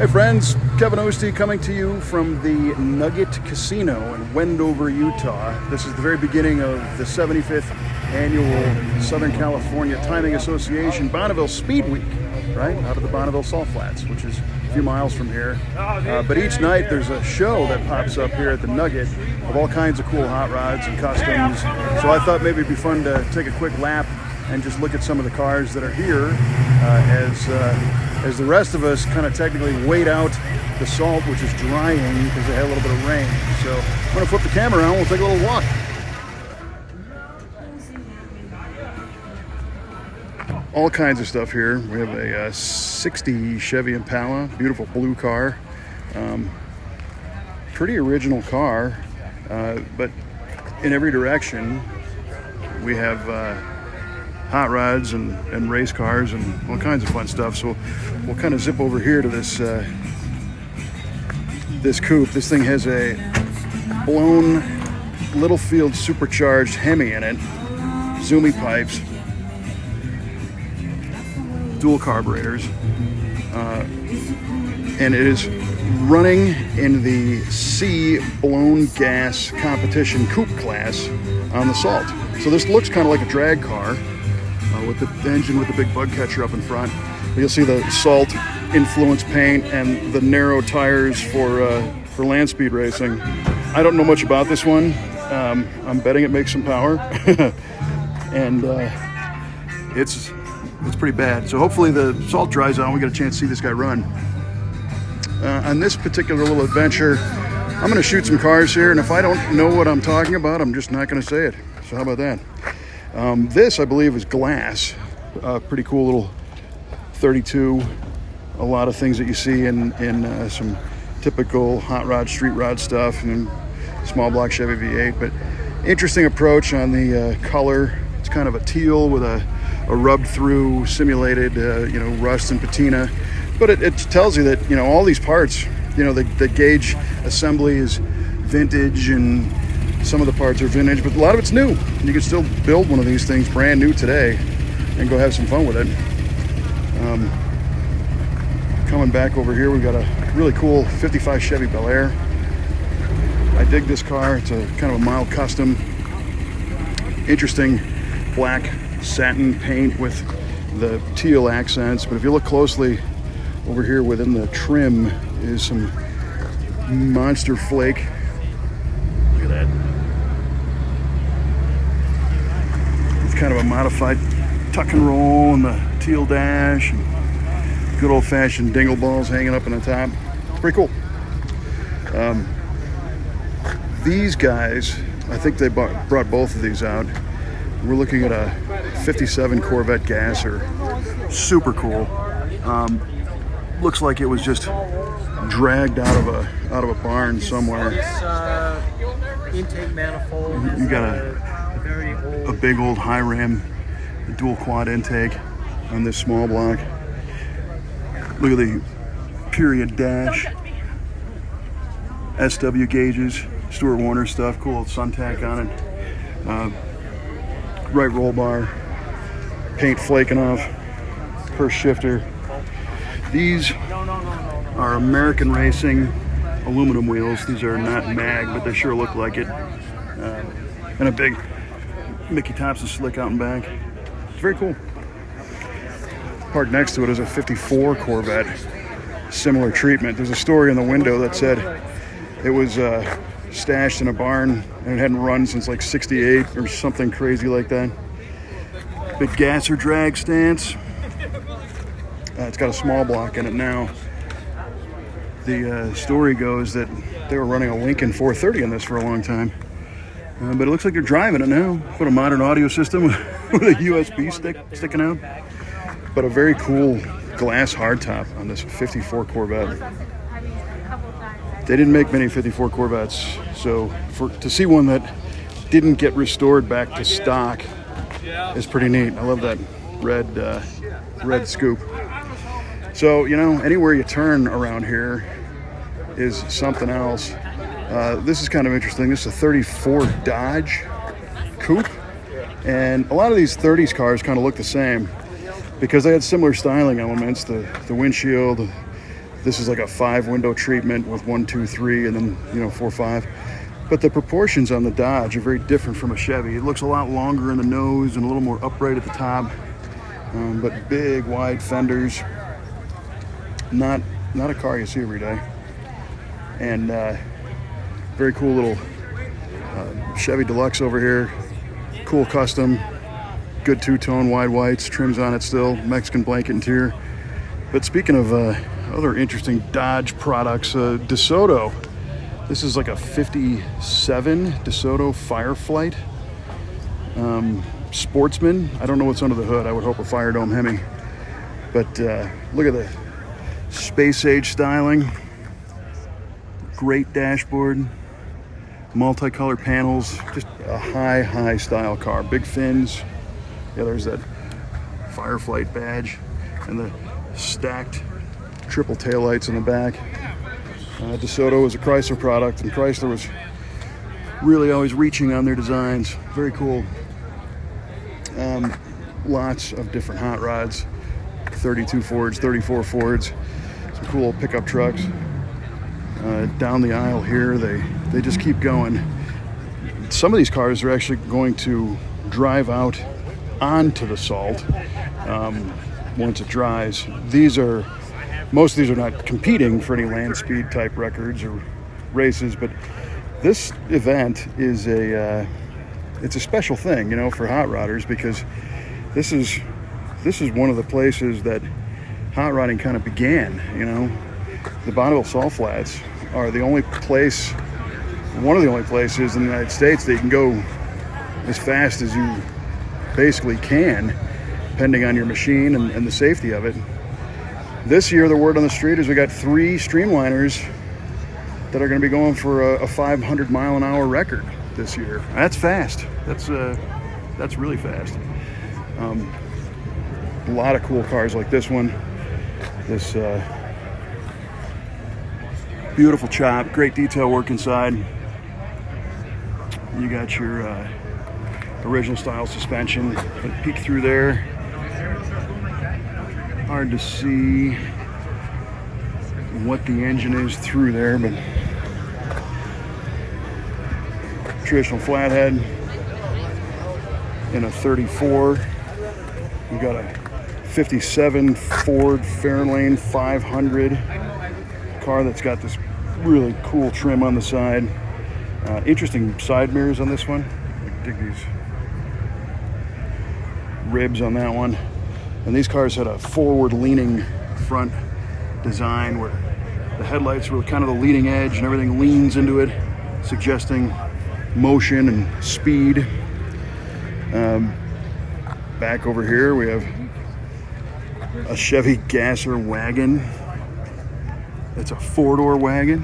Hey friends, Kevin Ostie coming to you from the Nugget Casino in Wendover, Utah. This is the very beginning of the 75th Annual Southern California Timing Association Bonneville Speed Week, right? Out of the Bonneville Salt Flats, which is a few miles from here. But each night there's a show that pops up here at the Nugget of all kinds of cool hot rods and customs. So I thought maybe it'd be fun to take a quick lap and just look at some of the cars that are here as the rest of us kind of technically wait out the salt, which is drying because they had a little bit of rain. So I'm going to flip the camera around. We'll take a little walk. All kinds of stuff here. We have a 60 Chevy Impala, beautiful blue car. Pretty original car, but in every direction we have hot rods and race cars and all kinds of fun stuff. So we'll kind of zip over here to this this coupe. This thing has a blown Littlefield Supercharged Hemi in it, zoomy pipes, dual carburetors, and it is running in the C blown gas competition coupe class on the salt. So this looks kind of like a drag car with the engine with the big bug catcher up in front. You'll see the salt influence paint and the narrow tires for land speed racing. I don't know much about this one. I'm betting it makes some power, and it's pretty bad. So hopefully the salt dries out and we get a chance to see this guy run. On this particular little adventure, I'm going to shoot some cars here, and if I don't know what I'm talking about, I'm just not going to say it. So how about that? This, I believe, is glass. Pretty cool little 32. A lot of things that you see in some typical hot rod, street rod stuff, and small block Chevy V8. But interesting approach on the color. It's kind of a teal with a rubbed through simulated, rust and patina. But it tells you that, all these parts, the gauge assembly is vintage and some of the parts are vintage, but a lot of it's new. You can still build one of these things brand new today and go have some fun with it. Coming back over here, we've got a really cool 55 Chevy Bel Air. I dig this car. It's a kind of a mild custom. Interesting black satin paint with the teal accents, but if you look closely over here within the trim is some monster flake. Look at that. It's kind of a modified tuck and roll and the teal dash and good old-fashioned dingle balls hanging up in the top. Pretty cool. These guys, I think they brought both of these out. We're looking at a 57 Corvette gasser. Super cool. Looks like it was just dragged out of a barn somewhere. Intake manifold. You got a big old high rim, dual quad intake on this small block. Look at the period dash, SW gauges, Stuart Warner stuff, cool old Suntac on it. Right roll bar, paint flaking off, first shifter. These are American Racing aluminum wheels. These are not mag, but they sure look like it. And a big Mickey Thompson slick out and back. It's very cool. Parked next to it is a 54 Corvette. Similar treatment. There's a story in the window that said it was stashed in a barn and it hadn't run since like 68 or something crazy like that. Big gasser drag stance. It's got a small block in it now. The story goes that they were running a Lincoln 430 in this for a long time. But it looks like they're driving it now. Put a modern audio system with a USB stick sticking out. But a very cool glass hardtop on this 54 Corvette. They didn't make many 54 Corvettes, so to see one that didn't get restored back to stock is pretty neat. I love that red scoop. So, anywhere you turn around here is something else. This is kind of interesting. This is a 34 Dodge coupe. And a lot of these 30s cars kind of look the same because they had similar styling elements. The windshield, This is like a 5-window treatment with 1, 2, 3, and then, you know, 4, 5. But the proportions on the Dodge are very different from a Chevy. It looks a lot longer in the nose and a little more upright at the top, but big, wide fenders. Not a car you see every day. And very cool little Chevy Deluxe over here. Cool custom, good two-tone wide whites, trims on it still, Mexican blanket interior. But speaking of other interesting Dodge products, DeSoto. This is like a 57 DeSoto Fireflight Sportsman. I don't know what's under the hood. I would hope a Fire Dome Hemi. But look at the space age styling. Great dashboard. Multicolored panels. Just a high style car. Big fins. Yeah, there's that Fireflight badge. And the stacked triple taillights in the back. DeSoto is a Chrysler product, and Chrysler was really always reaching on their designs. Very cool. Lots of different hot rods, 32 Fords, 34 Fords, some cool pickup trucks. Down the aisle here, they just keep going. Some of these cars are actually going to drive out onto the salt once it dries. Most of these are not competing for any land speed type records or races, but this event is it's a special thing, you know, for hot rodders, because this is one of the places that hot rodding kind of began. You know, the Bonneville Salt Flats are one of the only places in the United States that you can go as fast as you basically can, depending on your machine and the safety of it. This year, the word on the street is we got 3 streamliners that are going to be going for a 500 mile an hour record this year. That's fast. That's really fast. A lot of cool cars like this one. This beautiful chop, great detail work inside. You got your original style suspension. Peek through there. Hard to see what the engine is through there, but traditional flathead in a 34. We got a 57 Ford Fairlane 500 car that's got this really cool trim on the side. Interesting side mirrors on this one. I dig these ribs on that one. And these cars had a forward-leaning front design where the headlights were kind of the leading edge and everything leans into it, suggesting motion and speed. Back over here, we have a Chevy Gasser wagon. It's a 4-door wagon.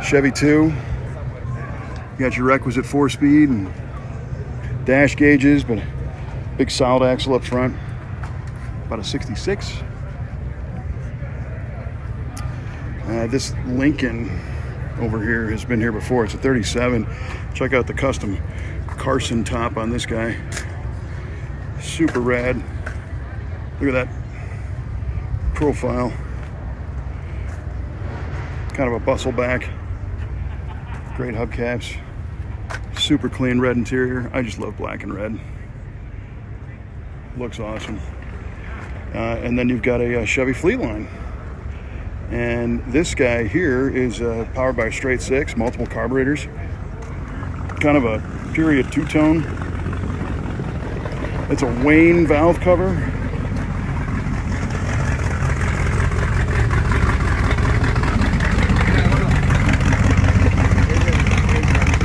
Chevy 2. You got your requisite 4-speed and dash gauges, but big solid axle up front, about a 66. This Lincoln over here has been here before. It's a 37. Check out the custom Carson top on this guy. Super rad. Look at that profile. Kind of a bustle back. Great hubcaps. Super clean red interior. I just love black and red. Looks awesome. And then you've got a Chevy Fleetline. And this guy here is powered by a straight 6, multiple carburetors. Kind of a period 2-tone. It's a Wayne valve cover.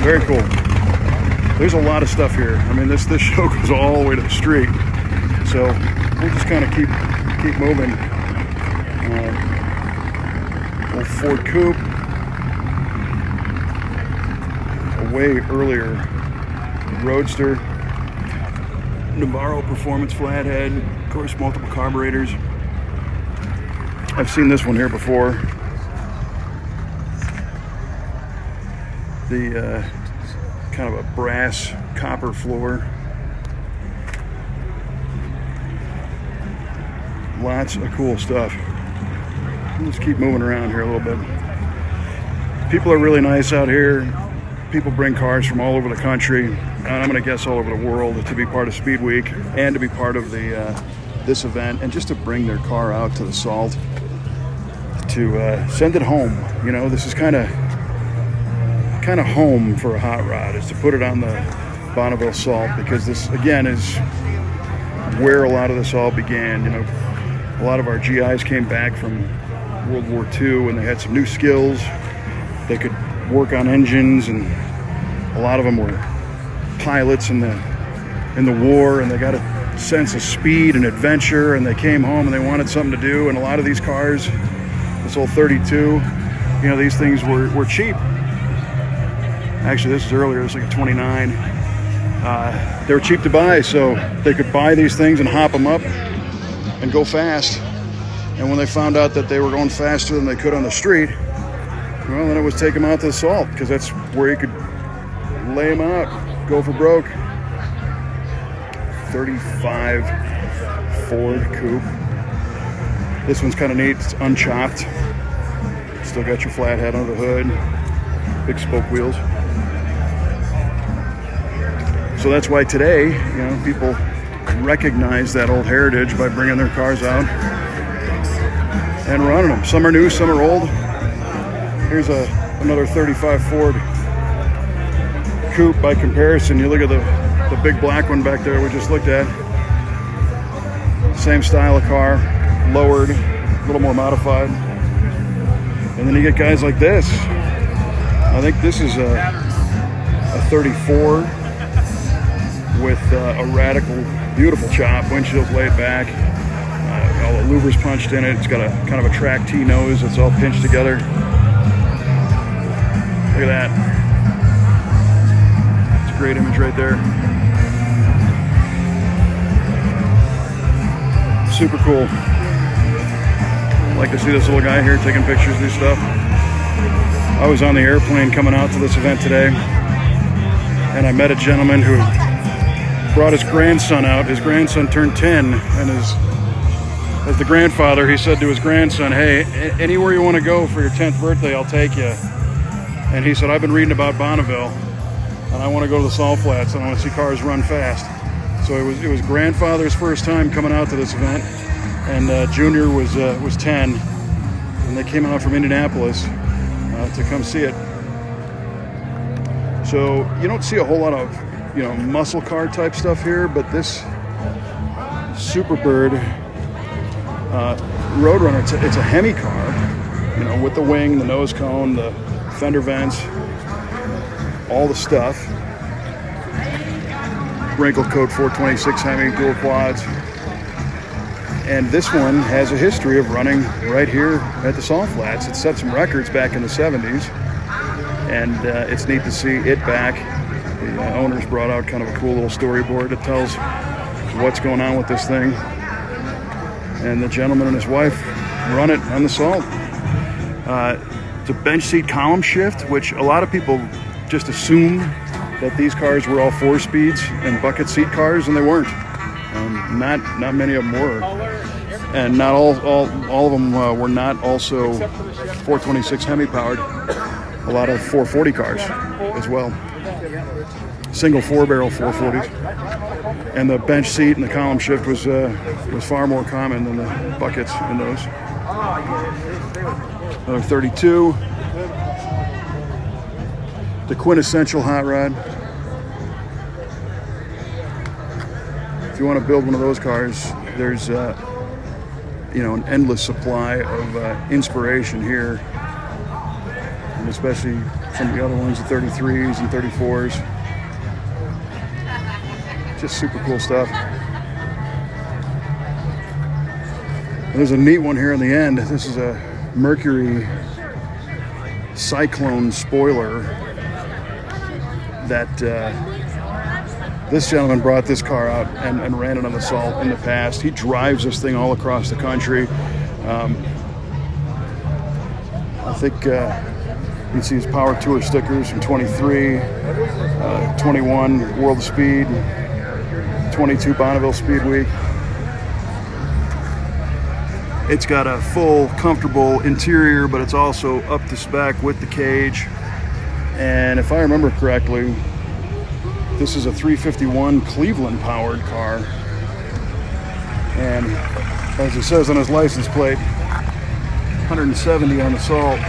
Very cool. There's a lot of stuff here. I mean, this show goes all the way to the street. So we'll just kind of keep moving. Old Ford coupe. A way earlier roadster. Navarro performance flathead. Of course, multiple carburetors. I've seen this one here before. The kind of a brass copper floor. Lots of cool stuff. Let's keep moving around here a little bit. People are really nice out here. People bring cars from all over the country, and I'm going to guess all over the world, to be part of Speed Week and to be part of the this event, and just to bring their car out to the Salt to send it home. You know, this is kind of home for a hot rod, is to put it on the Bonneville Salt, because this again is where a lot of this all began. You know, a lot of our GIs came back from World War II and they had some new skills. They could work on engines, and a lot of them were pilots in the war, and they got a sense of speed and adventure, and they came home and they wanted something to do. And a lot of these cars, this old 32, you know, these things were cheap. Actually, this is earlier, it's like a 29. They were cheap to buy, so they could buy these things and hop them up and go fast. And when they found out that they were going faster than they could on the street, well, then it was take them out to the Salt, because that's where you could lay them out, go for broke. 35 Ford coupe. This one's kind of neat. It's unchopped. Still got your flat head under the hood, big spoke wheels. So that's why today, you know, people recognize that old heritage by bringing their cars out and running them. Some are new, some are old. Here's another 35 Ford coupe. By comparison, you look at the big black one back there we just looked at. Same style of car, lowered, a little more modified. And then you get guys like this. I think this is a 34 with a radical, beautiful chop, windshields laid back, all the louvers punched in it. It's got a kind of a track T nose that's all pinched together. Look at that. It's a great image right there. Super cool. I like to see this little guy here taking pictures of this stuff. I was on the airplane coming out to this event today, and I met a gentleman who brought his grandson out. His grandson turned 10, and as the grandfather, he said to his grandson, "Hey, anywhere you want to go for your 10th birthday, I'll take you." And he said, "I've been reading about Bonneville, and I want to go to the Salt Flats, and I want to see cars run fast." So it was grandfather's first time coming out to this event, and Junior was 10, and they came out from Indianapolis to come see it. So you don't see a whole lot of, you know, muscle car type stuff here, but this Superbird Roadrunner, it's a hemi car, you know, with the wing, the nose cone, the fender vents, all the stuff. Wrinkle coat 426 hemi, dual quads. And this one has a history of running right here at the Salt Flats. It set some records back in the 70s, and it's neat to see it back. The owners brought out kind of a cool little storyboard that tells what's going on with this thing. And the gentleman and his wife run it on the Salt. It's a bench seat column shift, which a lot of people just assume that these cars were all 4-speeds and bucket seat cars, and they weren't. Not many of them were, and not all of them were not also 426 hemi powered. A lot of 440 cars as well. Single 4-barrel 440s, and the bench seat and the column shift was far more common than the buckets in those. Another 32. The quintessential hot rod. If you want to build one of those cars, there's you know, an endless supply of inspiration here, and especially some of the other ones, the 33s and 34s. Just super cool stuff. And there's a neat one here in the end. This is a Mercury Cyclone spoiler that this gentleman brought this car out and ran it on the Salt in the past. He drives this thing all across the country. I think you can see his Power Tour stickers from 23, 21 World Speed, 22 Bonneville Speed Week. It's got a full, comfortable interior, but it's also up to spec with the cage. And if I remember correctly, this is a 351 Cleveland powered car. And as it says on his license plate, 170 on the salt.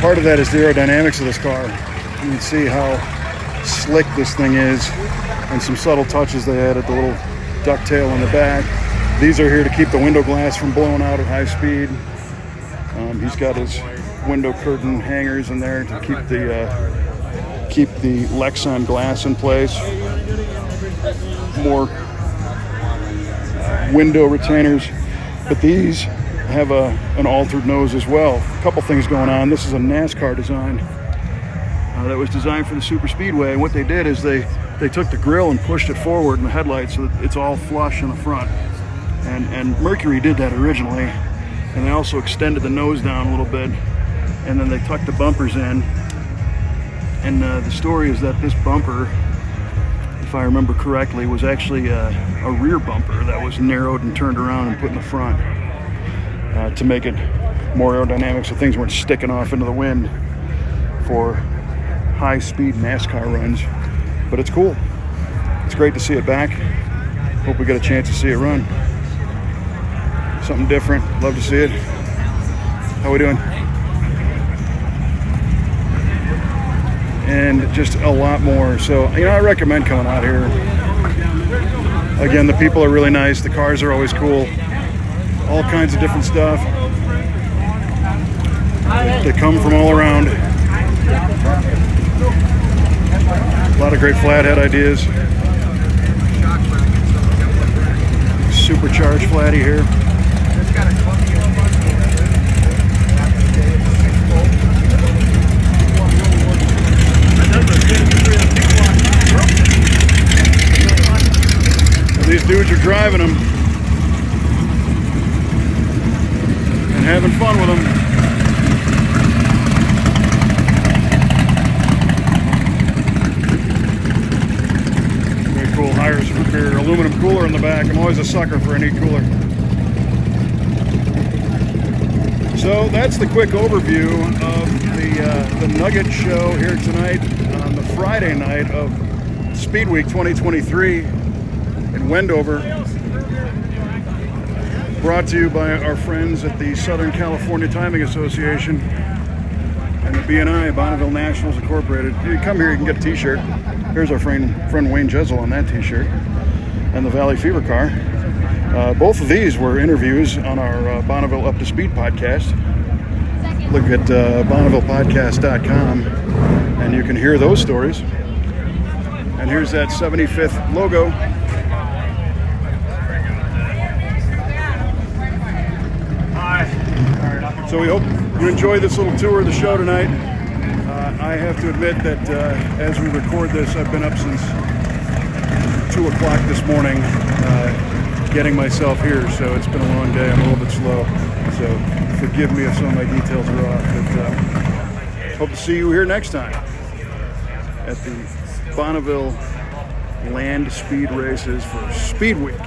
Part of that is the aerodynamics of this car. You can see how slick this thing is, and some subtle touches they had at the little ducktail on the back. These are here to keep the window glass from blowing out at high speed. He's got his window curtain hangers in there to keep the Lexan glass in place. More window retainers, but these have an altered nose as well. A couple things going on. This is a NASCAR design that was designed for the super speedway, and what they did is they took the grille and pushed it forward in the headlights so that it's all flush in the front. And Mercury did that originally, and they also extended the nose down a little bit, and then they tucked the bumpers in. And the story is that this bumper, if I remember correctly, was actually a rear bumper that was narrowed and turned around and put in the front to make it more aerodynamic so things weren't sticking off into the wind for high-speed NASCAR runs. But it's cool. It's great to see it back. Hope we get a chance to see it run. Something different. Love to see it. How we doing? And just a lot more. So, I recommend coming out here. Again, the people are really nice. The cars are always cool. All kinds of different stuff. They come from all around. A lot of great flathead ideas. Supercharged flatty here. These dudes are driving them and having fun with them. Very cool Hires for beer. Aluminum cooler in the back. I'm always a sucker for a neat cooler. So that's the quick overview of the Nugget show here tonight on the Friday night of Speed Week 2023 in Wendover. Brought to you by our friends at the Southern California Timing Association and the BNI, Bonneville Nationals Incorporated. You come here, you can get a t-shirt. Here's our friend Wayne Jezel on that t-shirt, and the Valley Fever car. Both of these were interviews on our Bonneville Up to Speed podcast. Look at BonnevillePodcast.com and you can hear those stories. And here's that 75th logo. So we hope you enjoy this little tour of the show tonight. I have to admit that as we record this, I've been up since 2 o'clock this morning getting myself here, so it's been a long day. I'm a little bit slow, so forgive me if some of my details are off. But hope to see you here next time at the Bonneville Land Speed Races for Speed Week.